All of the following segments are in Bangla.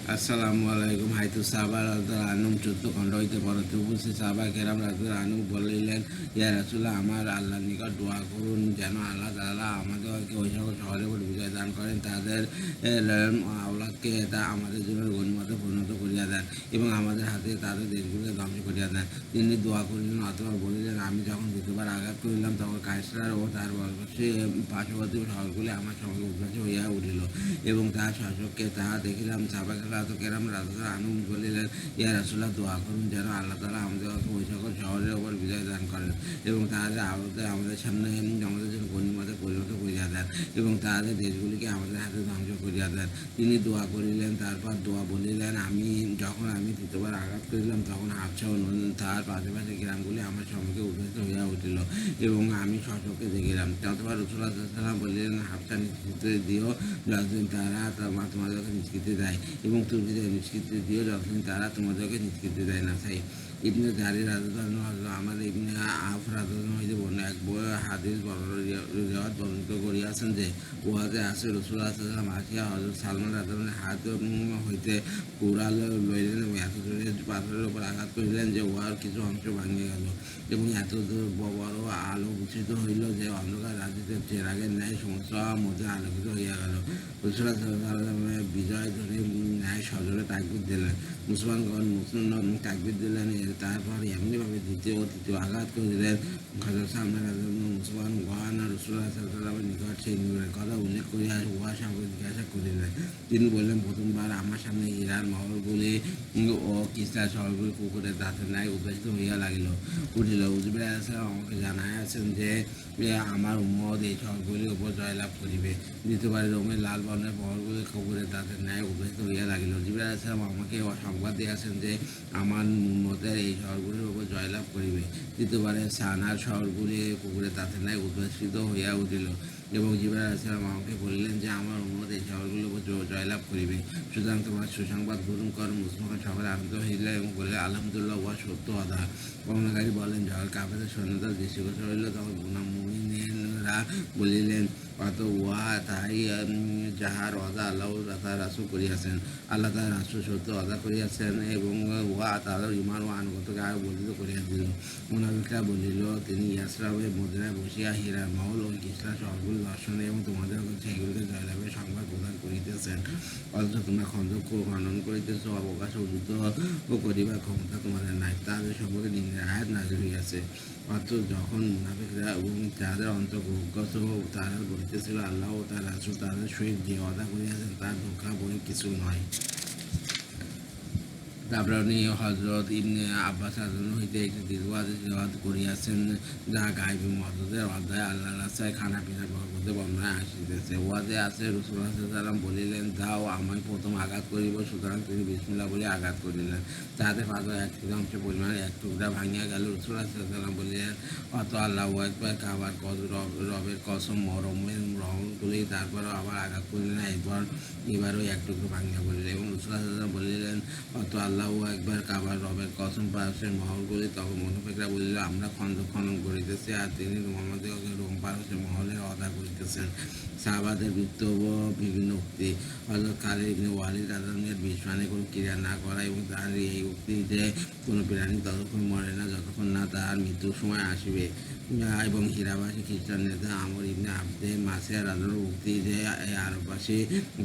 আসসালামু আলাইকুম। হাইতু সাহাবা রাদিয়াল্লাহু আনহুম 14 খণ্ড হইতে পরবর্তী উপস্থিত সাহাবা কেরাম রাদিয়াল্লাহু আনহু বলিলেন, ইয়া রাসূলুল্লাহ, আমার আল্লাহর নিকট দোয়া করুন যেন আল্লাহ তাআলা আমাদেরকে ওই সকল শহরের উপর বিজয় দান করেন, তাদের আওলাদকে তা আমাদের জন্য গনিমতে পরিণত করিয়া দেন এবং আমাদের হাতে তাদের দেশগুলোকে ধ্বংস করিয়া দেন। তিনি দোয়া করিলেন অথবা বলিলেন, আমি যখন দ্বিতীয়বার আঘাত করিলাম তখন কায়সার ও তার পার্শ্ববর্তী শহরগুলি আমার সঙ্গে উদ্ভাসী হইয়া উঠিল এবং তাহার শাসককে তাহা দেখিলাম। সাহাবা কেরাম রাদিয়াল্লাহু আনহুম বলিলেন, ইয়া রাসূলুল্লাহ, দোয়া করুন যেন আল্লাহ তাআলা আমাদেরকে ওই সকল শহরের উপর বিজয় দান করেন এবং তাহাদের আমাদের সামনে আমাদের জন্য গনিমতে পরিণত করিয়া দেন এবং তাহাদের দেশগুলিকে আমাদের হাতে ধ্বংস করিয়া দেন। তিনি দোয়া করিলেন, তারপর দোয়া বলিলেন, যখন আমি তৃতীয়বার আঘাত করিলাম তখন হাবশা ও তাহার পাশাপাশি গ্রামগুলি আমার সম্মুখে উদ্ভাসিত হইয়া উঠিল এবং আমি শশকে দেখিলাম। অথবা রাসূলুল্লাহ সাল্লাল্লাহু আলাইহি ওয়াসাল্লাম বলিলেন, হাবশা নিষ্কৃতি দিও যতদিন তারা তোমাদেরকে নিষ্কৃতি দেয় এবং তুর্কিতে নিষ্কৃতি দিও যতদিন তারা তোমাদেরকে নিষ্কৃতি দেয় না। তাই ইবনে জারির রাদিয়াল্লাহু আনহু আমার ইবনে আফ রাদিয়াল্লাহু হইতে বর্ণনা এক হাদিস রিওয়ায়াত বর্ণিত করিয়াছেন যে, উহাতে আছে রাসূলুল্লাহ সাল্লাল্লাহু আলাইহি ওয়াসাল্লাম আসিয়া হযরত সালমান রাদিয়াল্লাহু হাত হইতে কুড়াল লইলেন এবং এত জোরে পাথরের উপর আঘাত করিলেন যে উহার কিছু অংশ ভাঙিয়া গেল এবং এত বড় আলো বিস্তৃত হইল যে অন্ধকার রাত্রিতে চেরাগের ন্যায় সমস্ত মধ্যে আলোকিত হইয়া গেল। রাসূলুল্লাহ সাল্লাল্লাহু আলাইহি ওয়াসাল্লাম বিজয় ধ্বনি ন্যায় সজোরে তাকবীর দিলেন। মুসলমানগণ তাকবীর দিলেন। তারপর এমনিভাবে দ্বিতীয় ও তৃতীয় আঘাত করিলেন। হযরত সালমান রাদিয়াল্লাহু মুসলমানগণ রাসূলুল্লাহ সাল্লাল্লাহু আলাইহি ওয়াসাল্লামের নিকট সেই নূরের কথা উল্লেখ করিয়া উহা সম্পর্কে জিজ্ঞাসা করিলেন। তিনি বললেন, প্রথমবার আমার সামনে হীরার মহলগুলি ও কিসরার শহরগুলি পুকুরের দাঁতের ন্যায় উদ্ভাসিত হইয়া উঠিল। জিবরাইল আলাইহিস সালাম আমাকে জানাইয়াছেন যে আমার উম্মত এই শহরগুলির উপর জয়লাভ করিবে। দ্বিতীয়বার রোমের লাল বর্ণের মহলগুলি পুকুরের দাঁতের ন্যায় উদ্ভাসিত হইয়া লাগিল। জিবরাইল আলাইহিস সালাম আমাকে সংবাদ দিয়াছেন যে আমার উম্মতের এই শহরগুলির উপর জয়লাভ করিবে। তৃতীয়বারে সানার শহরগুলি পুকুরের দাঁতের ন্যায় উদ্ভাসিত হইয়া উঠিল এবং জিবরাইল আলাইহিস সালাম আমাকে বলিলেন যে আমার উম্মত এই শহরগুলির উপর জয়লাভ করিবে। সুতরাং তোমার সুসংবাদ গ্রহণ কর। মুসলমান সকলে আনন্দ হইল এবং বললেন, আলহামদুলিল্লাহ, উহা সত্য কথা। বর্ণনাকারী বলেন, যখন কাফেরদের সৈন্যদল দৃষ্টিগোচর হইল তখন মুমিনরা বলিলেন, অত উহা তাহাই যাহার অদা আল্লাহ তার রাসূল করিয়াছেন। আল্লাহ তার রাসূল সত্য অদা করিয়াছেন এবং উহা তাদের ঈমান ও আনুগত্যকে আরো বর্ধিত করিয়া দিল। মুনাফিকরা বলিল, তিনি ইয়াসরাবে মদিনায় বসিয়া হীরার মহল ও কিসরা শহরগুলি দর্শনে এবং তোমাদের সেইগুলিকে জয়লাভের সংবাদ প্রদান করিতেছেন, অথচ তোমরা খন্দক খনন করিতেছ, অবকাশ ও যুদ্ধ করিবার ক্ষমতা তোমাদের নাই। তাদের সম্পর্কে নিম্নের আয়াত নাযিল হইয়াছে। অথচ যখন মুনাফিকরা এবং যাদের অন্তর্গত তারা বলিতেছিল, আল্লাহ ও তার রাসূল তাদের সহিত যে ওয়াদা করিয়াছেন তার ধোঁকা বই কিছু নয়। তাবরানী হযরত ইবনে আব্বাস রাদিয়াল্লাহু হইতে একটি দীর্ঘ হাদীস রিওয়ায়াত করিয়াছেন, যা গায়বী মদদের অধ্যায় আল্লাহর রাস্তায় খানা পিনার বরকতে বর্ণনায় আসিতেছে। উহাতে আছে, রাসূলুল্লাহ সাল্লাল্লাহু আলাইহি ওয়াসাল্লাম বলিলেন, যাও, আমি প্রথম আঘাত করিব। সুতরাং তিনি বিসমিল্লাহ বলিয়া আঘাত করিলেন। তাহাতে পাথর এক তৃতীয়াংশ পরিমাণের এক টুকরা ভাঙিয়া গেল। রাসূলুল্লাহ সাল্লাল্লাহু আলাইহি ওয়াসাল্লাম বলিলেন, অত আল্লাহু আকবার, কাবার রবের কসম, রমের রহমতগুলি। তারপর আবার আঘাত করিলেন। এবারও এক টুকরো ভাঙিয়া পড়িল এবং রাসূলুল্লাহ সাল্লাল্লাহু আলাইহি ওয়াসাল্লাম বলিলেন, অত আল্লাহু আকবার, কাবার রবের কসম, পারস্যের মহলগুলি। তখন মুনাফিকরা বলিল, আমরা খন্দক খনন করিতেছি আর তিনি মুহাম্মদকে রোম পারস্যের মহলের অদা করিতেছেন। সাহাবাদের বিভিন্ন উক্তি। হযরত খালিদ ইবনে ওয়ালিদ রাদিয়াল্লাহু আনহু বিষ কোনো ক্রিয়া না করা এবং তার এই উক্তি যে কোনো প্রাণী ততক্ষণ মরে না যতক্ষণ না তাহার মৃত্যুর সময় আসিবে এবং হীরাবাসী খ্রিস্টান নেতা আমর ইবনে আবদে মাসিয়া রাদিয়াল্লাহু উক্তি যে আরববাসী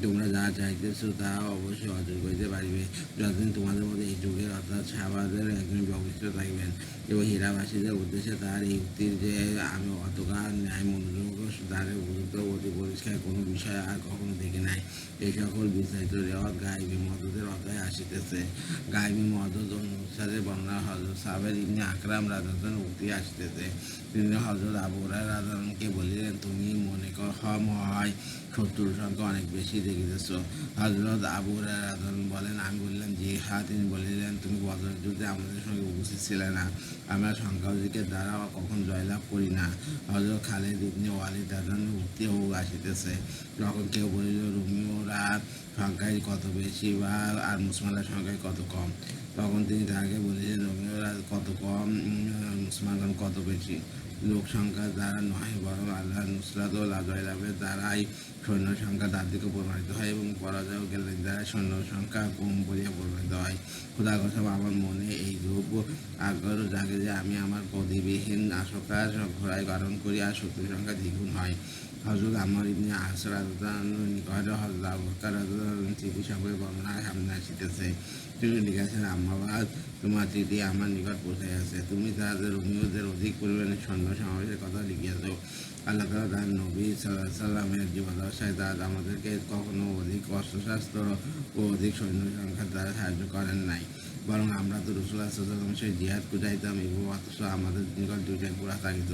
তোমরা যা চাইতেছ তা অবশ্যই অর্জন করিতে পারিবে যতদিন তোমাদের মধ্যে এই যুগের অর্থাৎ সাহাবাদের একজন অবশিষ্ট থাকবেন। এবং হীরাবাসীদের উদ্দেশ্যে তার এই উক্তির যে আমি অতকাল ন্যায় মনোযোগ দ্বারে উপযুক্ত অতি পরিষ্কার কোনো বিষয় আর কখনো দেখি নাই। এই সকল বিস্তারিত রেওয়াত গায়বী মদদের অধ্যায়ে আসিতেছে। গায়বী মদদ অনুসারে বর্ণনা হযরত সাবের ইবনে আকরাম রাদিয়াল্লাহু আনহু উক্তি আসিতেছে। তিনি হযরত আবু হুরায়রা রাদিয়াল্লাহু আনহুকে বলিলেন, তুমি মনে হয় শত্রুর সংখ্যা অনেক বেশি দেখিতেছ। হযরত আবু হুরায়রা রাদিয়াল্লাহু আনহু বলেন, আমি বললাম, জি হ্যাঁ। তিনি বলিলেন, তুমি বদরের যুদ্ধে আমাদের সঙ্গে উপস্থিত ছিলে না। আমরা সংখ্যাধিক্যের দ্বারা কখন জয়লাভ করি না। হযরত খালিদ ইবনে ওয়ালিদ রাদিয়াল্লাহু আনহু উক্তিও আসিতেছে। যখন কেউ বলিল, রোমীয়রা সংখ্যায় কত বেশি বা আর মুসলমানরা সংখ্যায় কত কম, তখন তিনি তাহাকে বলিলেন, রোমীয়রা কত কম, মুসলমানগণ কত বেশি। লোক সংখ্যার দ্বারা নয়, বরং আল্লাহর নুসরাত ও জয় লাভের দ্বারাই সৈন্য সংখ্যা তার দিকে প্রমাণিত হয় এবং পরাজয় ও জ্ঞানের দ্বারা সৈন্য সংখ্যা কম বলিয়া প্রমাণিত হয়। খোদার কসম, আমার মনে এই রূপ আগ্রহ জাগে যে আমি আমার প্রতিবিহীন আশঙ্কা ঘোড়ায় গঠন করি আর শত্রু সংখ্যা দ্বিগুণ হয়। হযরত আমর ইবনে আস রাদিয়াল্লাহু নিকট হযরত আবু বকর রাদিয়াল্লাহু চিঠি সম্পর্কে বর্ণনায় সামনে আসিতেছে। তিনি লিখেছেন, আম্মাবাদ, তোমার চিঠি আমার নিকট পৌঁছাইয়াছে। তুমি তাহাদের রোমীয়দের অধিক পরিমাণে সৈন্য সমাবেশের কথা লিখিয়াছ। আল্লাহ তাআলা তার নবী সাল্লাল্লাহু আলাইহি সাল্লামের জীবদ্দশায় আমাদেরকে কখনো অধিক অস্ত্রশস্ত্র ও অধিক সৈন্য সংখ্যার দ্বারা সাহায্য করেন নাই, বরং আমরা তো রাসূলুল্লাহ সাল্লাল্লাহু আলাইহি ওয়াসাল্লামের সহিত জিহাদ কুজাইতাম এবং অথচ আমাদের নিকট দুইটাই ঘোড়া থাকিত,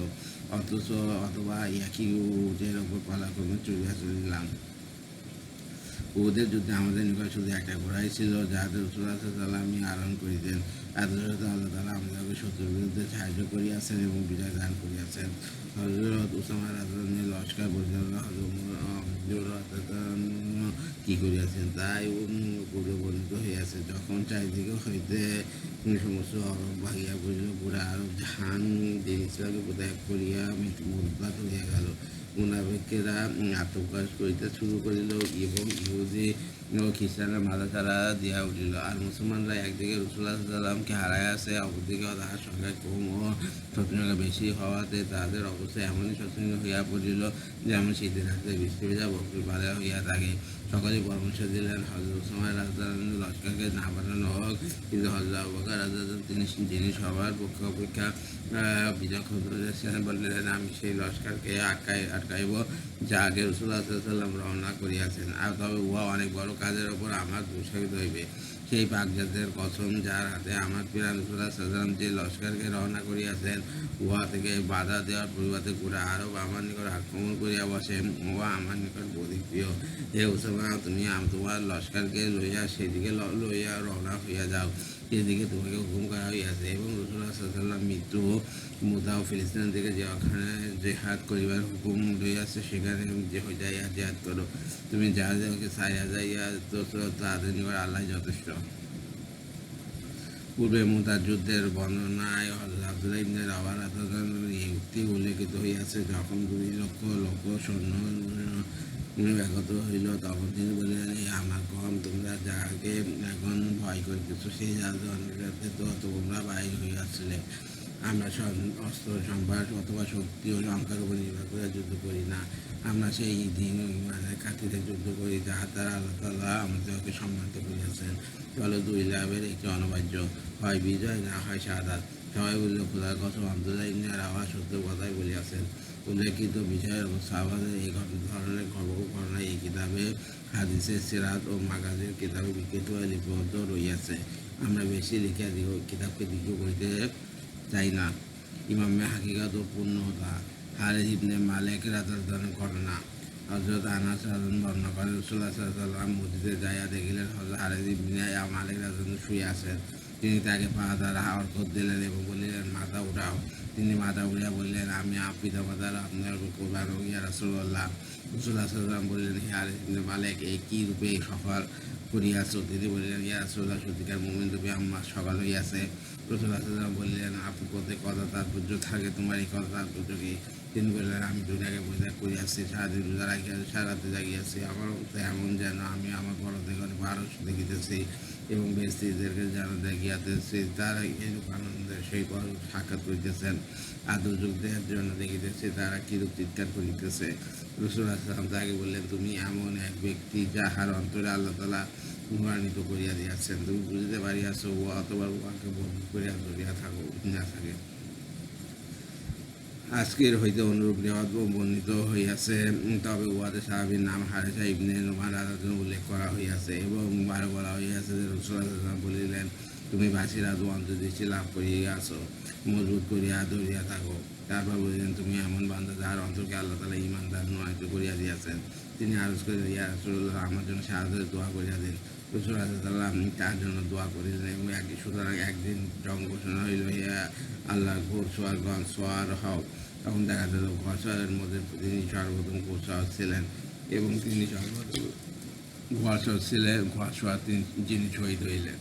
অথবা একই উটের ওপর পালাক্রমে চলিলাম। উহুদের যুদ্ধে আমাদের নিকট শুধু একটা ঘোড়াই ছিল, যাহাতে রাসূলুল্লাহ সাল্লাল্লাহু আলাইহি ওয়াসাল্লাম আরোহণ করিতেন। এত সত্ত্বেও আল্লাহ তাআলা আমাদেরকে শত্রুর বিরুদ্ধে সাহায্য করিয়াছেন এবং বিজয় দান করিয়াছেন। হযরত উসামা রাদিয়াল্লাহু লস্কর পরিচালনা কি করিয়াছেন তাই পূর্বে বর্ণিত হইয়াছে। যখন চারিদিকে হইতে সমস্ত আরব ভাগিয়া পড়িল, পুরা আরব জাহান দিন ইসলামকে প্রত্যাগ করিয়া মৃত্যুমুখপাত হইয়া গেল। মুনাফিকেরা আত্মপ্রকাশ করিতে শুরু করিল এবং ইহুদি ও খ্রিস্টানরা মাথা চারা দিয়া উঠিল। আর মুসলমানরা একদিকে রাসূলুল্লাহ সাল্লাল্লাহু আলাইহি ওয়াসাল্লামকে হারাইয়াছে, অপরদিকে তাহার সংখ্যা কম ও শত্রুর সংখ্যা বেশি হওয়াতে তাহাদের অবস্থা এমনই শোচনীয় হইয়া পড়িল, যেমন শীতের রাত্রে বৃষ্টি ভেজা বকরী পাড়া হইয়া থাকে। সকলেই পরামর্শ দিলেন হযরত উসামা রাদিয়াল্লাহু লস্করকে না পাঠানো হোক, কিন্তু হযরত আবু বকর রাদিয়াল্লাহু যিনি সবার পক্ষে অপেক্ষা বিচক্ষণ ছিলেন, বললেন, আমি সেই লস্করকে আটকাইব যা আগে রাসূলুল্লাহ সাল্লাল্লাহু আলাইহি ওয়াসাল্লাম রওনা করিয়াছেন, আর তবে উহা অনেক বড় কাজের ওপর আমার দুঃসাহিত হইবে। সেই পাকজাতের কসম, যার হাতে আমার প্রিয় রাসূলুল্লাহ সাল্লাল্লাহু আলাইহি ওয়াসাল্লাম যে লস্করকে রওনা করিয়াছেন, উহা থেকে বাধা দেওয়ার পরিবর্তে পুরা আরব আমার নিকট আক্রমণ করিয়া বসে, উহা আমার নিকট অধিক প্রিয়। হে উসামা, তুমি তোমার লস্করকে লইয়া সেদিকে লইয়া রওনা হইয়া যাও, সেদিকে তোমাকে হুকুম করা হইয়াছে। এবং রাসূলুল্লাহ সাল্লাল্লাহু আলাইহি ওয়াসাল্লাম মৃত্যু মুতা ও ফিলিস্তিন থেকে যে ওখানে জেহাদ করিবার হুকুম লইয়াছে, সেখানে যে যাইয়া জেহাদ করো। তুমি যাহাদেরকে ছাড়িয়া যাইয়া তো তাহাদের নিকট আল্লাহ যথেষ্ট। পূর্বে মুতার যুদ্ধের বর্ণনায় হযরত আব্দুল্লাহ ইবনে রাওয়াহা রাদিয়াল্লাহু এই উক্তি উল্লেখিত হইয়াছে। যখন 2,00,000 সৈন্য একত্র হইল, তখন তিনি বলিলেন, হে আমার কওম, তোমরা যাহাকে এখন ভয় করিতেছ, সেই জাহাজে তো তোমরা বাহির হইয়াছিলে। আমরা অস্ত্র সম্ভার অথবা শক্তি ও সংখ্যার উপর নির্ভর করে যুদ্ধ করি না। আমরা সেই দিন ইমানের খাতিরে যুদ্ধ করি, যাহা দ্বারা আল্লাহ তাআলা আমাদেরকে সম্মানিত করিয়াছেন। চলো, দুই লাভের একটি অনিবার্য, হয় বিজয় না হয় শাহাদাত। সবাই বলল, খোদার কসম, আব্দুল্লাহ ইবনে রাওয়াহা সত্য কথাই বলিয়াছেন। উল্লেখিত বিষয় এবং সাহাবাদের এই ধরনের ঘটনা এই কিতাবে হাদিসের সিরাত ও মাগাজির কিতাবে বিকৃত হয়ে লিপিবদ্ধ রইয়াছে। আমরা বেশি লিখিয়া কিতাবকে দীর্ঘ করিতে চাই না। ইমামে হাকিকত ও পূর্ণতা। হারিস ইবনে মালিক রাদিয়াল্লাহু ঘটনা। হযরত আনাস রাদিয়াল্লাহু বর্ণনা করেন, রাসূলুল্লাহ সাল্লাল্লাহু আলাইহি ওয়াসাল্লাম মসজিদে যাইয়া দেখিলেন হযরত হারিস ইবনে মালিক রাদিয়াল্লাহু শুয়ে আছেন। তিনি তাকে পা দ্বারা হরকত দিলেন এবং বলিলেন, মাথা উঠাও। তিনি মাথা উঠিয়া বললেন, আমি পিতামাতার আপনার কোরবান ইয়া রাসূলুল্লাহ। রাসূলুল্লাহ সাল্লাল্লাহু আলাইহি ওয়াসাল্লাম বললেন, হে হারিস ইবনে মালিক, এই কি রূপে সফল করিয়াছ? তিনি বললেন, ইয়া রাসূলুল্লাহ, সত্যিকার মুমিন রূপে আমার সকাল হইয়াছে। রাসূলুল্লাহ সাল্লাল্লাহু আলাইহি ওয়াসাল্লাম বললেন, আপনি প্রত্যেক কথা তাৎপর্য থাকে, তোমার এই কথা তাৎপর্য কি? তিনি বললেন, আমি দুনিয়াকে পরিত্যাগ করিয়াছি, সারাদিন রোজা রাখিয়াছি, সারাতে জাগিয়াছি। আমার অবস্থা এমন যেন আমি আমার বড় থেকে পারস দেখিতেছি এবং ব্যক্তিদেরকে যেন দেখিয়াতেছি, তারা এইরূপ আনন্দের সেই সাক্ষাৎ করিতেছেন। আদর্যোগ দেহের জন্য দেখিতেছি তারা কিরূপ চিৎকার করিতেছে। রাসূলুল্লাহ সাল্লাল্লাহু আলাইহি ওয়াসাল্লাম তাকে বললেন, তুমি এমন এক ব্যক্তি যাহার অন্তরে আল্লাহ তাআলা অনুপ্রাণিত করিয়া দিয়াছেন। তুমি বুঝিতে পারিয়াছ, ও অথবা উহাকে বন্ধ করিয়া ধরিয়া থাকো না থাকে। আজকের হইতে অনুরূপ রেওয়াত বর্ণিত হইয়াছে, তবে উহাদের সাহাবীর নাম হারেসা ইবনে নোমান রাদিয়াল্লাহু উল্লেখ করা হইয়াছে এবং বলা হইয়াছে যে রাসূলুল্লাহ সাল্লাল্লাহু আলাইহি ওয়াসাল্লাম বলিলেন, তুমি বাসিরাত ও অন্তর্দৃষ্টি লাভ করিয়াছ, মজবুত করিয়া ধরিয়া থাকো। তারপর বলিলেন, তুমি এমন বান্দা যাহার অন্তরকে আল্লাহ তাআলা ঈমানদার নয় করিয়া দিয়াছেন। তিনি আরজ করিলেন, ইয়া রাসূলুল্লাহ, আমার জন্য শাহাদাতের দোয়া করিয়া দিন। রাসূলুল্লাহ সাল্লাল্লাহু আলাইহি ওয়াসাল্লাম তার জন্য দোয়া করিলেন এবং সুতরাং একদিন জং ঘোষণা হইল, ইয়া আল্লাহ, ঘোর সোয়ার হও। তখন দেখা গেল ঘোড়সওয়ারের মধ্যে তিনি সর্বপ্রথম ঘোড়সওয়ার ছিলেন এবং তিনি সর্বপ্রথম ঘোড়সওয়ার যিনি শহীদ হইলেন।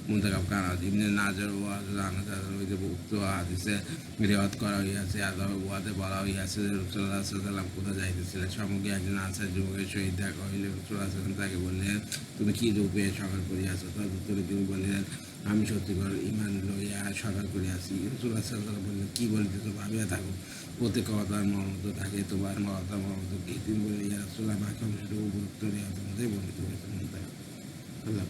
মুনতাকাব কানাত ইবনে নাজার ওয়া আনাস হইতে উক্ত হাদিসে রিওয়ায়াত করা হইয়াছে। আল্লাহ ওয়াতে বলা হইয়াছে যে রাসূলুল্লাহ সাল্লাল্লাহু আলাইহি ওয়াসাল্লাম কোথায় যাইতেছিলেন, সম্মুখে একজন আনসার যুবকের সহিত দেখা হইলে রাসূলুল্লাহ সাল্লাল্লাহু আলাইহি ওয়াসাল্লাম তাকে বললেন, তুমি কি রূপে সকাল করিয়াছ? তদুত্তরে তিনি বলিলেন, আমি সত্যিকার ঈমান লইয়া সকাল করিয়াছি। রাসূলুল্লাহ সাল্লাল্লাহু আলাইহি ওয়াসাল্লাম বললেন, কি বলিতেছ, ভাবিয়া থাকো, প্রত্যেক কথার মর্মত থাকে, তোমার কথার মর্মত কি? তিনি বললেন, ইয়া রাসূলুল্লাহ বাকি অংশটুকু গুরুত্ব নিয়ে তোমাদের বর্ণিত হয়েছে। আল্লাহ